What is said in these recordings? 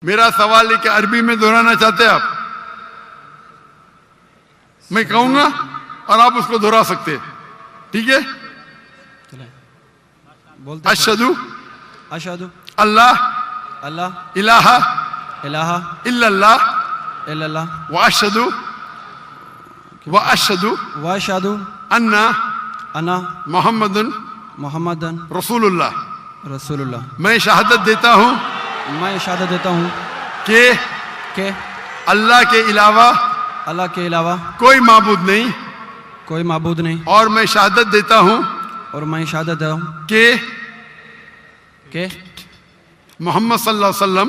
میرا سوال ہے کہ عربی میں دہرانا چاہتے ہیں آپ؟ میں کہوں گا اور آپ اس کو دہرا سکتے ہیں، ٹھیک ہے؟ اشہدو اشہدو اللہ اللہ الہ الہ الا اللہ الا اللہ واشہدو واشہدو انا انا محمد محمد رسول اللہ۔ رسول اللہ۔ میں شہادت دیتا ہوں میں شہادت دیتا ہوں کہ اللہ کے علاوہ کوئی معبود نہیں، کوئی معبود نہیں، اور میں شہادت دیتا ہوں اور میں شہادت دیتا ہوں کہ محمد صلی اللہ علیہ وسلم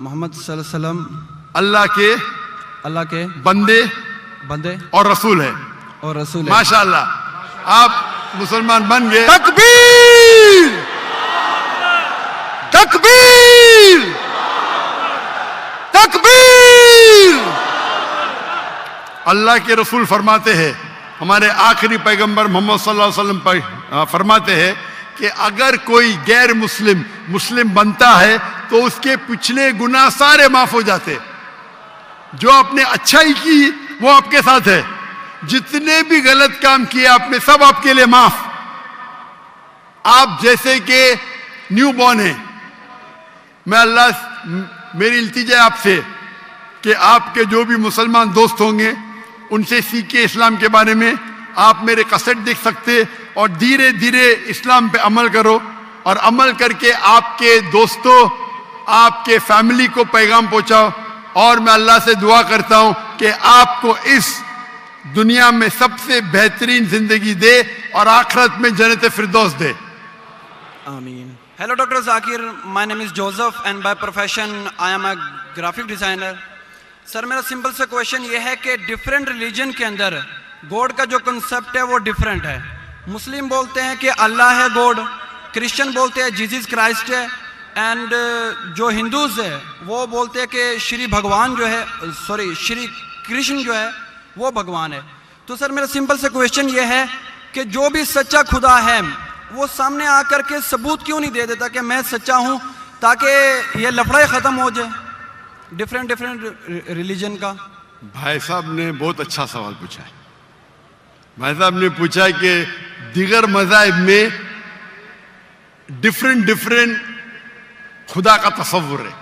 محمد صلی اللہ علیہ وسلم اللہ کے بندے اور رسول ہے۔ اور رسول ہے۔ ماشاءاللہ آپ مسلمان بن گئے۔ تکبیر تکبیر تکبیر۔ اللہ کے رسول فرماتے ہیں، ہمارے آخری پیغمبر محمد صلی اللہ علیہ وسلم فرماتے ہیں کہ اگر کوئی غیر مسلم بنتا ہے تو اس کے پچھلے گناہ سارے معاف ہو جاتے۔ جو آپ نے اچھائی کی وہ آپ کے ساتھ ہے، جتنے بھی غلط کام کیے آپ نے سب آپ کے لیے معاف۔ آپ جیسے کہ نیو بورن ہیں، میری التجا ہے آپ سے کہ آپ کے جو بھی مسلمان دوست ہوں گے ان سے سیکھیں اسلام کے بارے میں۔ آپ میرے کیسٹ دیکھ سکتے اور دھیرے دھیرے اسلام پہ عمل کرو، اور عمل کر کے آپ کے دوستوں آپ کے فیملی کو پیغام پہنچاؤ۔ اور میں اللہ سے دعا کرتا ہوں کہ آپ کو اس دنیا میں سب سے بہترین زندگی دے اور آخرت میں جنت فردوس دے۔ آمین۔ Hello Dr. Zakir, my name is Joseph and by profession I am a graphic designer. سر میرا سمپل سے کویشچن یہ ہے کہ ڈیفرنٹ ریلیجن کے اندر گوڈ کا جو کنسپٹ ہے وہ ڈیفرنٹ ہے۔ مسلم بولتے ہیں کہ اللہ ہے گوڈ، کرسچن بولتے ہیں جیزس کرائسٹ ہے، اینڈ جو ہندوز ہے وہ بولتے ہیں کہ شری بھگوان جو ہے شری کرشن جو ہے وہ بھگوان ہے۔ تو سر میرا سمپل سے کویشچن یہ ہے کہ جو بھی سچا خدا ہے وہ سامنے آ کر کے ثبوت کیوں نہیں دے دیتا کہ میں سچا ہوں، تاکہ یہ لفڑے ختم ہو جائے ڈیفرنٹ ریلیجن کا؟ بھائی صاحب نے بہت اچھا سوال پوچھا ہے۔ بھائی صاحب نے پوچھا کہ دیگر مذاہب میں ڈیفرنٹ خدا کا تصور ہے۔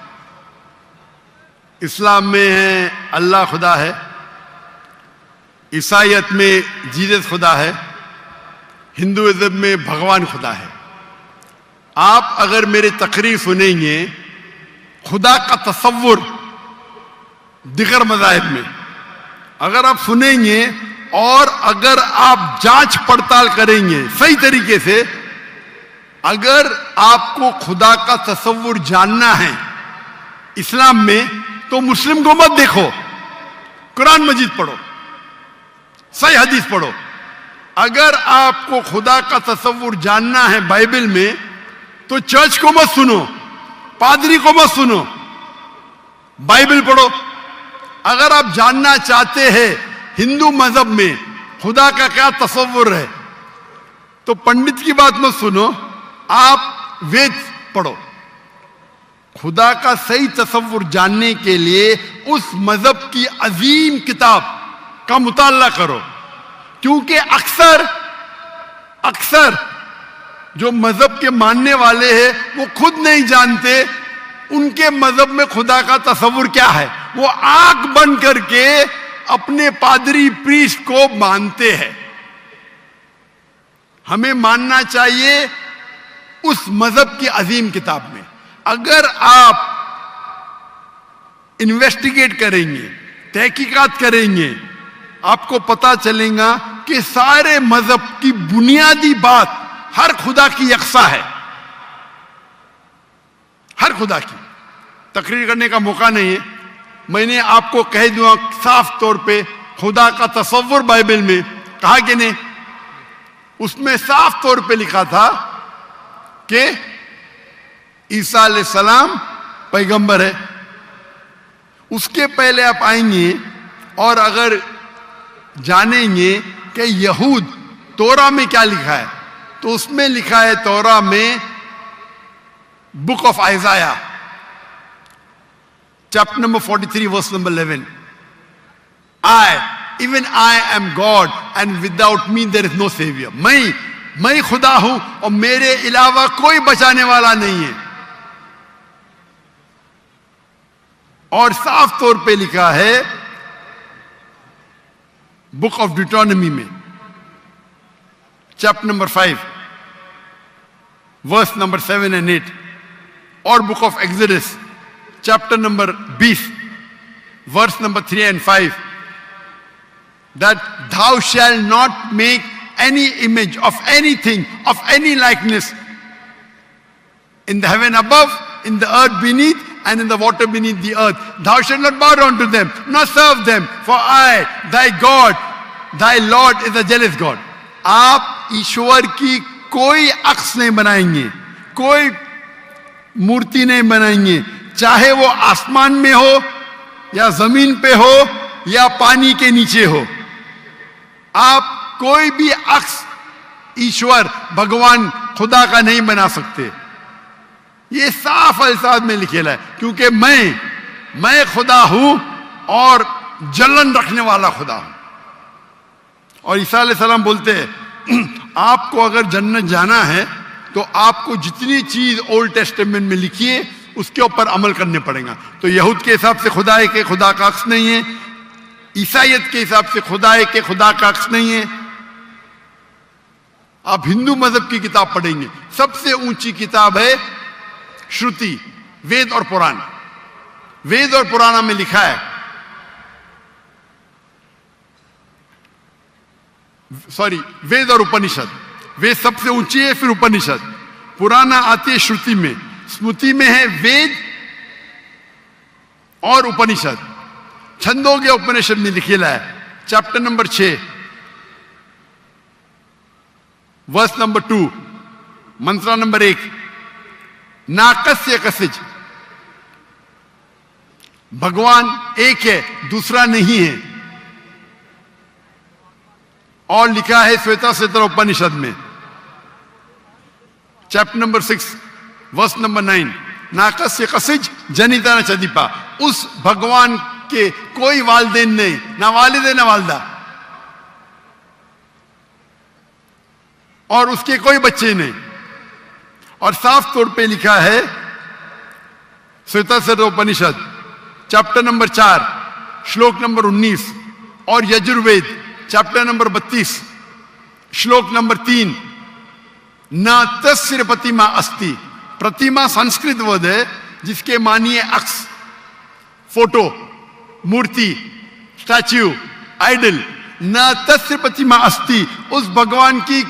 اسلام میں ہے اللہ خدا ہے، عیسائیت میں جیزس خدا ہے، ہندوازم میں بھگوان خدا ہے۔ آپ اگر میری تقریر سنیں گے خدا کا تصور دیگر مذاہب میں اگر آپ سنیں گے اور اگر آپ جانچ پڑتال کریں گے صحیح طریقے سے، اگر آپ کو خدا کا تصور جاننا ہے اسلام میں تو مسلم کو مت دیکھو، قرآن مجید پڑھو، صحیح حدیث پڑھو۔ اگر آپ کو خدا کا تصور جاننا ہے بائبل میں تو چرچ کو مت سنو، پادری کو مت سنو، بائبل پڑھو۔ اگر آپ جاننا چاہتے ہیں ہندو مذہب میں خدا کا کیا تصور ہے تو پنڈت کی بات مت سنو، آپ وید پڑھو۔ خدا کا صحیح تصور جاننے کے لیے اس مذہب کی عظیم کتاب کا مطالعہ کرو، کیونکہ اکثر جو مذہب کے ماننے والے ہیں وہ خود نہیں جانتے ان کے مذہب میں خدا کا تصور کیا ہے۔ وہ آنکھ بند کر کے اپنے پادری پریسٹ کو مانتے ہیں۔ ہمیں ماننا چاہیے اس مذہب کی عظیم کتاب میں۔ اگر آپ انویسٹیگیٹ کریں گے، تحقیقات کریں گے، آپ کو پتا چلے گا کہ سارے مذہب کی بنیادی بات ہر خدا کی یکساں ہے، ہر خدا کی۔ تقریر کرنے کا موقع نہیں ہے، میں نے آپ کو کہہ دوں صاف طور پہ خدا کا تصور بائبل میں کہا کہ نہیں، اس میں صاف طور پہ لکھا تھا کہ عیسیٰ علیہ السلام پیغمبر ہے۔ اس کے پہلے آپ آئیں گے اور اگر جانیں گے کہ یہود تورا میں کیا لکھا ہے تو اس میں لکھا ہے تورا میں book of آئزایا chapter number 43, verse number 11. Even I am God, and without me there is no savior. میں خدا ہوں اور میرے علاوہ کوئی بچانے والا نہیں ہے. اور صاف طور پہ لکھا ہے بک آف ڈیوٹرانومی میں chapter number 5 verse number 7 and 8, اور book of Exodus chapter number 20 verse number 3 and 5, that thou shalt not make any image of anything, of any likeness, in the heaven above, in the earth beneath, and in the water beneath the earth. Thou shalt not bow down to them, nor serve them, for I, thy God, thy Lord, is a jealous God. آپ ایشور کی کوئی عکس نہیں بنائیں گے, کوئی مورتی نہیں بنائیں گے, چاہے وہ آسمان میں ہو یا زمین پہ ہو یا پانی کے نیچے ہو. آپ کوئی بھی عکس ایشور بھگوان خدا کا نہیں بنا سکتے. یہ صاف الفاظ میں لکھا ہے, کیونکہ میں خدا ہوں اور جلن رکھنے والا خدا ہوں. اور عیسیٰ علیہ السلام بولتے ہیں آپ کو اگر جنت جانا ہے تو آپ کو جتنی چیز اولڈ ٹیسٹمنٹ میں لکھی ہے اس کے اوپر عمل کرنے پڑے گا. تو یہود کے حساب سے خدا ہے کہ خدا کا عکس نہیں ہے, عیسائیت کے حساب سے خدا ہے کہ خدا کا عکس نہیں ہے. آپ ہندو مذہب کی کتاب پڑھیں گے, سب سے اونچی کتاب ہے شروتی, وید اور پران. وید اور پرانا میں لکھا ہے, وید اور اپنشد. وید سب سے اونچی ہے, پھر اپنشد. پرانا آتی ہے شروتی میں, اسمرتی میں ہے وید اور اپنشد. چھندوگیہ اپنشد میں لکھا ہے chapter number 6 verse number 2, mantra number 1, ناکسیہ کسج, بھگوان ایک ہے, دوسرا نہیں ہے. اور لکھا ہے سویتا ستر اپنشد میں چیپٹر نمبر 6 ورس نمبر 9, ناکسیہ کسج جنیتا نہ چدیپا. اس بھگوان کے کوئی والدین نہیں, نہ والد نہ والدہ, اور اس کے کوئی بچے نہیں. اور صاف طور پہ لکھا ہے سویتا ستر اپنشد چیپٹر نمبر 4 شلوک نمبر 19, اور یجروید چیپٹر نمبر 32 شلوک نمبر 3, نہ تسر پتیما استی. پرتیما سنسکرت ورڈ ہے جس کے معنی ہے عکس, فوٹو, مورتی, اسٹیچو, آئیڈل. نہ تسر پتیما استی, اس بھگوان کی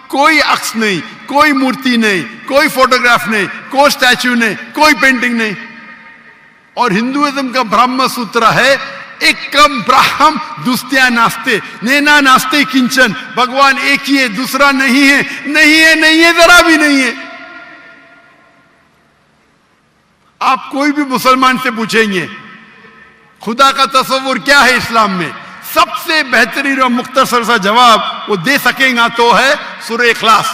کوئی عکس نہیں, کوئی مورتی نہیں, کوئی فوٹوگراف نہیں, کوئی اسٹیچو نہیں, کوئی پینٹنگ نہیں. اور ہندوازم کا برہم سوتر ہے ایکم براہم دوستیا ناستے, نینا ناستے کنچن. بھگوان ایک ہی ہے, دوسرا نہیں ہے, نہیں ہے, نہیں ہے, ذرا بھی نہیں ہے. آپ کوئی بھی مسلمان سے پوچھیں گے خدا کا تصور کیا ہے اسلام میں, سب سے بہترین اور مختصر سا جواب وہ دے سکیں گا تو ہے سورہ اخلاص,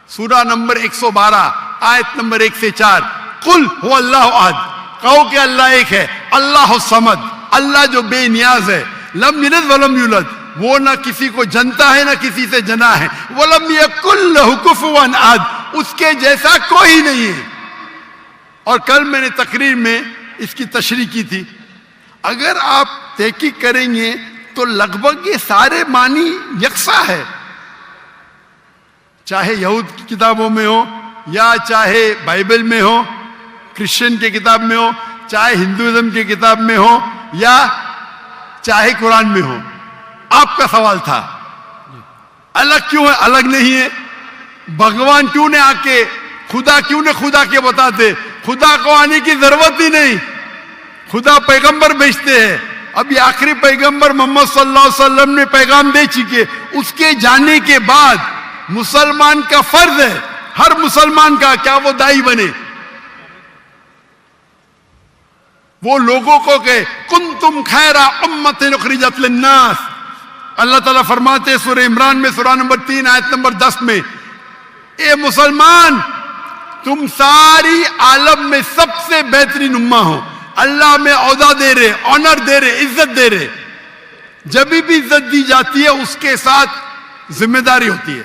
سورہ نمبر 112 آیت نمبر 1 سے 4. قل هو اللہ احد, کہو کہ اللہ ایک ہے, اللہ الصمد, اللہ جو بے نیاز ہے, لم یلد ولم یولد, وہ نہ کسی کو جنتا ہے نہ کسی سے جنا ہے, ولم یکن لہ کفوا احد, اس کے جیسا کوئی نہیں ہے. اور کل میں نے تقریر میں اس کی تشریح کی تھی. اگر آپ تحقیق کریں گے تو لگ بھگ یہ سارے معنی یکساں ہے, چاہے یہود کی کتابوں میں ہو یا چاہے بائبل میں ہو, کرسچن کی کتاب میں ہو, چاہے ہندوازم کی کتاب میں ہو یا چاہے قرآن میں ہو. آپ کا سوال تھا الگ کیوں ہے, الگ نہیں ہے. بھگوان کیوں نے آ کے خدا کیوں نے خدا کے بتاتے, خدا کو آنے کی ضرورت ہی نہیں. خدا پیغمبر بھیجتے ہیں. ابھی آخری پیغمبر محمد صلی اللہ علیہ وسلم نے پیغام دے چکے. اس کے جانے کے بعد مسلمان کا فرض ہے, ہر مسلمان کا, کیا وہ دائی بنے, وہ لوگوں کو کہ کنتم خیر امۃ اخرجت للناس. اللہ تعالیٰ فرماتے سورہ عمران میں سورہ نمبر 3 آیت نمبر 10 میں, اے مسلمان تم ساری عالم میں سب سے بہترین امہ ہو. اللہ میں عہدہ دے رہے, آنر دے رہے, عزت دے رہے. جب بھی عزت دی جاتی ہے اس کے ساتھ ذمہ داری ہوتی ہے.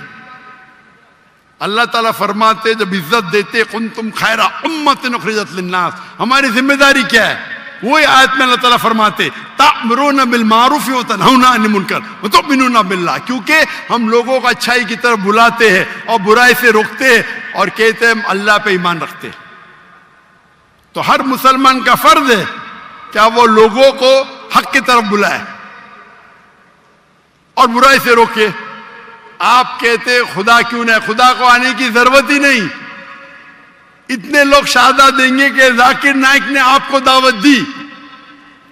اللہ تعالیٰ فرماتے جب عزت دیتے کنتم خیر امۃ اخرجت للناس, ہماری ذمہ داری کیا ہے؟ وہی آیت میں اللہ تعالیٰ فرماتے تأمرون بالمعروف وتنہون عن المنکر وتؤمنون باللہ, کیونکہ ہم لوگوں کو اچھائی کی طرف بلاتے ہیں اور برائی سے روکتے ہیں اور کہتے ہیں ہم اللہ پہ ایمان رکھتے ہیں. تو ہر مسلمان کا فرض ہے کیا وہ لوگوں کو حق کی طرف بلائے اور برائی سے روکے. آپ کہتے خدا کیوں نہیں, خدا کو آنے کی ضرورت ہی نہیں. اتنے لوگ شہادہ دیں گے کہ ذاکر نائک نے آپ کو دعوت دی,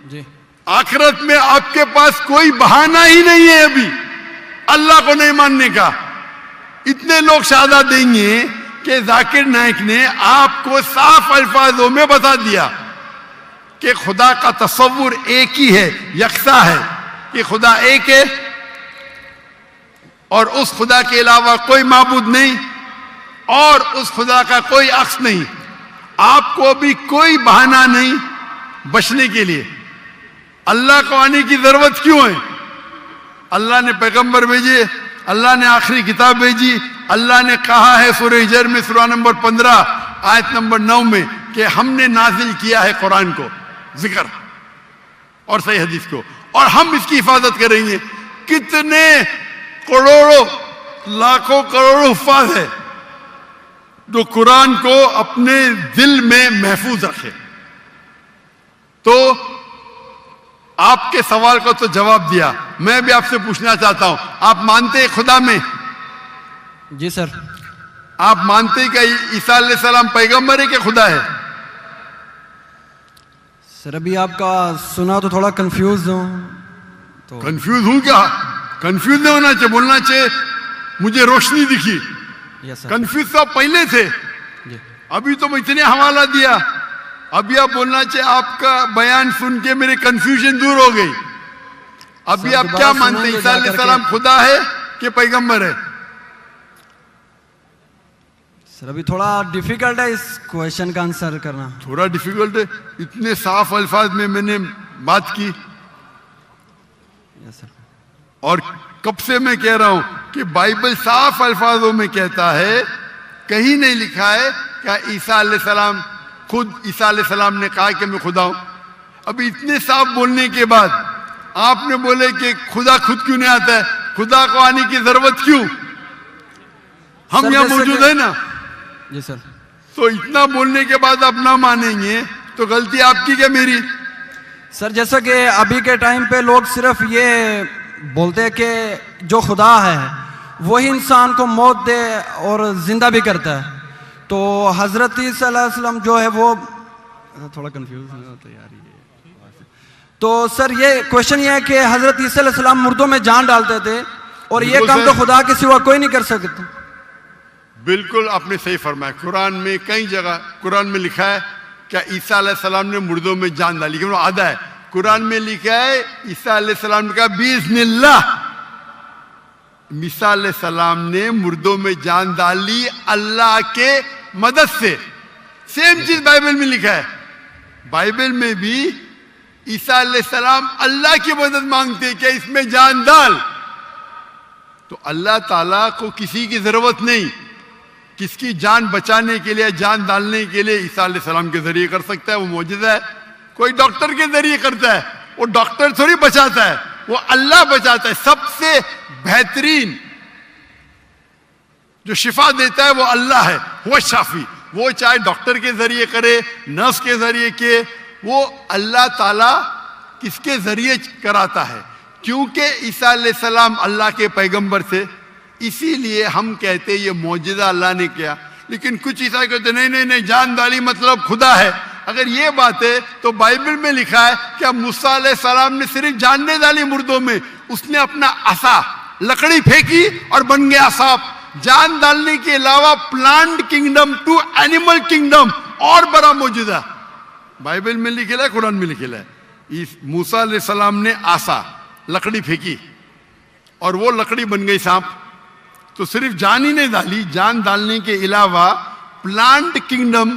جی آخرت میں آپ کے پاس کوئی بہانہ ہی نہیں ہے ابھی اللہ کو نہیں ماننے کا. اتنے لوگ شہادہ دیں گے کہ ذاکر نائک نے آپ کو صاف الفاظوں میں بتا دیا کہ خدا کا تصور ایک ہی ہے, یکساں ہے, کہ خدا ایک ہے اور اس خدا کے علاوہ کوئی معبود نہیں اور اس خدا کا کوئی عکس نہیں. آپ کو بھی کوئی بہانہ نہیں بچنے کے لیے. اللہ کو آنے کی ضرورت کیوں ہے؟ اللہ نے پیغمبر بھیجے, اللہ نے آخری کتاب بھیجی. اللہ نے کہا ہے سورہ ہجر میں سورہ نمبر 15 آیت نمبر 9 میں کہ ہم نے نازل کیا ہے قرآن کو, ذکر اور صحیح حدیث کو, اور ہم اس کی حفاظت کریں گے. کتنے کروڑوں لاکھوں کروڑوں حفاظ ہے جو قرآن کو اپنے دل میں محفوظ رکھے. تو آپ کے سوال کو تو جواب دیا, میں بھی آپ سے پوچھنا چاہتا ہوں, آپ مانتے ہیں خدا میں؟ جی سر. آپ مانتے ہیں کہ عیسیٰ علیہ السلام پیغمبر ہے کہ خدا ہے؟ سر ابھی آپ کا سنا تو تھوڑا کنفیوز ہوں. تو کنفیوز ہوں کیا؟ کنفیوز نہیں ہونا چاہیے, بولنا چاہیے مجھے روشنی دکھی. یس سر. کنفیوز تو آپ پہلے تھے, جی ابھی تو میں اتنے حوالہ دیا. ابھی آپ بولنا چاہیے آپ کا بیان سن کے میرے کنفیوژن دور ہو گئی. ابھی آپ کیا مانتے ہیں, عیسیٰ علیہ السلام خدا ہے کہ پیغمبر ہے؟ سر ابھی تھوڑا ڈیفیکلٹ ہے اس کویشچن کا آنسر کرنا. تھوڑا ڈیفیکلٹ ہے, اتنے صاف الفاظ میں نے بات کی. یس سر. اور کب سے میں کہہ رہا ہوں کہ بائبل صاف الفاظوں میں کہتا ہے, کہیں نہیں لکھا ہے کہ عیسیٰ علیہ السلام خود عیسیٰ علیہ السلام نے کہا کہ میں خدا ہوں. ابھی اتنے صاف بولنے کے بعد آپ نے بولے کہ خدا خود کیوں نہیں آتا ہے, خدا کو آنے کی ضرورت کیوں؟ ہم یہاں موجود ہیں نا. جی سر. تو اتنا بولنے کے بعد آپ نہ مانیں گے تو غلطی آپ کی کیا میری؟ سر جیسا کہ ابھی کے ٹائم پہ لوگ صرف یہ بولتے ہیں کہ جو خدا ہے وہی انسان کو موت دے اور زندہ بھی کرتا ہے. تو حضرت عیسیٰ علیہ السلام جو ہے وہ تھوڑا کنفیوز ہوتا ہے یار. تو سر یہ کویشچن یہ ہے کہ حضرت عیسیٰ علیہ السلام مردوں میں جان ڈالتے تھے اور یہ کام تو خدا کے سوا کوئی نہیں کر سکتا. بالکل آپ نے صحیح فرمایا. قرآن میں کئی جگہ قرآن میں لکھا ہے کہ عیسیٰ علیہ السلام نے مردوں میں جان ڈالی, لیکن وہ آدھا ہے. قرآن میں لکھا ہے عیسیٰ علیہ السلام نے کہا بِإِذْنِ اللَّهِ, عیسیٰ علیہ السلام نے مردوں میں جان ڈالی اللہ کے مدد سے. سیم چیز بائبل میں لکھا ہے. بائبل میں بھی عیسیٰ علیہ السلام اللہ کی مدد مانگتے ہیں کہ اس میں جان ڈال. تو اللہ تعالیٰ کو کسی کی ضرورت نہیں, کس کی جان بچانے کے لیے جان ڈالنے کے لیے عیسیٰ علیہ السلام کے ذریعے کر سکتا ہے. وہ معجزہ ہے. کوئی ڈاکٹر کے ذریعے کرتا ہے, وہ ڈاکٹر تھوڑی بچاتا ہے, وہ اللہ بچاتا ہے. سب سے بہترین جو شفا دیتا ہے وہ اللہ ہے, وہ شافی. وہ چاہے ڈاکٹر کے ذریعے کرے, نرس کے ذریعے کے, وہ اللہ تعالیٰ کس کے ذریعے کراتا ہے. کیونکہ عیسیٰ علیہ السلام اللہ کے پیغمبر تھے, اسی لیے ہم کہتے یہ معجزہ اللہ نے کیا. لیکن کچھ عیسائی کہتے نہیں جان ڈالی مطلب خدا ہے. اگر یہ بات ہے تو بائبل میں لکھا ہے کہ موسیٰ علیہ السلام نے صرف جان نہیں ڈالی مردوں میں, اس نے اپنا عصا لکڑی پھینکی اور بن گیا سانپ. جان ڈالنے کے علاوہ plant kingdom to animal kingdom اور بڑا معجزہ بائبل میں لکھا ہے, قرآن میں لکھا ہے. موسیٰ علیہ السلام نے عصا لکڑی پھینکی اور وہ لکڑی بن گئی سانپ. تو صرف جان ہی نہیں ڈالی, جان ڈالنے کے علاوہ plant kingdom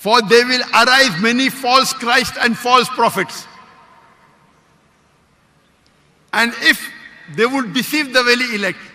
For they will arise many false Christ and false prophets. And if they would deceive the very elect,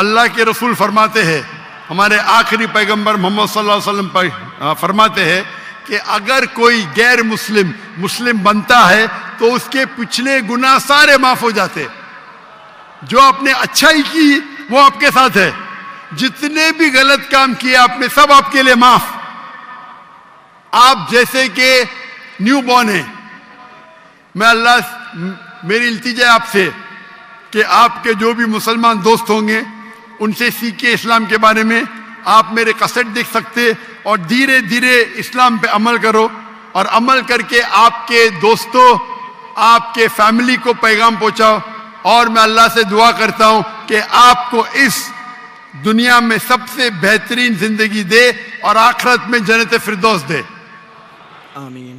اللہ کے رسول فرماتے ہیں, ہمارے آخری پیغمبر محمد صلی اللہ علیہ وسلم فرماتے ہیں کہ اگر کوئی غیر مسلم مسلم بنتا ہے تو اس کے پچھلے گناہ سارے معاف ہو جاتے. جو آپ نے اچھائی کی وہ آپ کے ساتھ ہے, جتنے بھی غلط کام کیے آپ نے سب آپ کے لیے معاف. آپ جیسے کہ نیو بورن ہیں, میں اللہ میری التجا ہے آپ سے کہ آپ کے جو بھی مسلمان دوست ہوں گے ان سے سیکھیں اسلام کے بارے میں. آپ میرے کیسٹ دیکھ سکتے اور دھیرے دھیرے اسلام پہ عمل کرو, اور عمل کر کے آپ کے دوستوں آپ کے فیملی کو پیغام پہنچاؤ. اور میں اللہ سے دعا کرتا ہوں کہ آپ کو اس دنیا میں سب سے بہترین زندگی دے اور آخرت میں جنت فردوس دے. آمین.